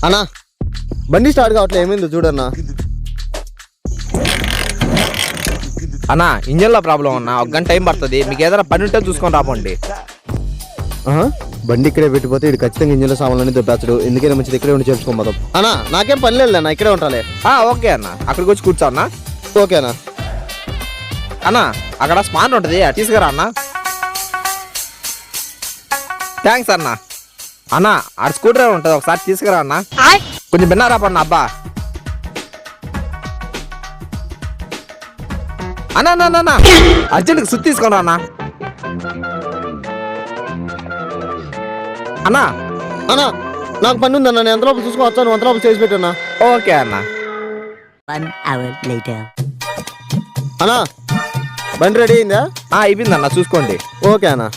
అన్నా బండి స్టార్ట్ కావట్లే, ఏమైందో చూడన్నా. అన్నా ఇంజన్లో ప్రాబ్లం అన్నా, ఒక గంట టైం పడుతుంది. మీకు ఏదైనా పని ఉంటే చూసుకొని రాపోండి. బండి ఇక్కడే పెట్టిపోతే ఇటు ఖచ్చితంగా ఇంజన్లో సామాన్లన్నీ దొబ్బేస్తాడు. ఎందుకైనా మంచిది ఇక్కడే ఉండి చేర్చుకోమదాం. అన్నా నాకేం పని లేదు అన్న, ఇక్కడే ఉంటాలే. ఓకే అన్న, అక్కడికి వచ్చి కూర్చో అన్న. ఓకేనా అన్నా అక్కడ స్మార్ట్ ఉంటుంది, తీసుకురా అన్న. థ్యాంక్స్ అన్న. అన్న ఆడ స్కూటర్ డ్రైవర్ ఉంటుంది, ఒకసారి తీసుకురా అన్న. కొంచెం విన్నారా పడిన అబ్బా. అన్నా అన్న అన్న అర్జెంట్కి సుత్తి తీసుకురా అన్న. అన్నా అన్నా నాకు పని ఉందన్న, నేను ఎంతలోపు చూసుకోవచ్చాను, అంతలోపు చేసి పెట్టన్నా. ఓకే అన్న. 1 hour later. అన్నా బండి రెడీ అయిందా? అయిపోయిందన్న, చూసుకోండి. ఓకే అన్నా.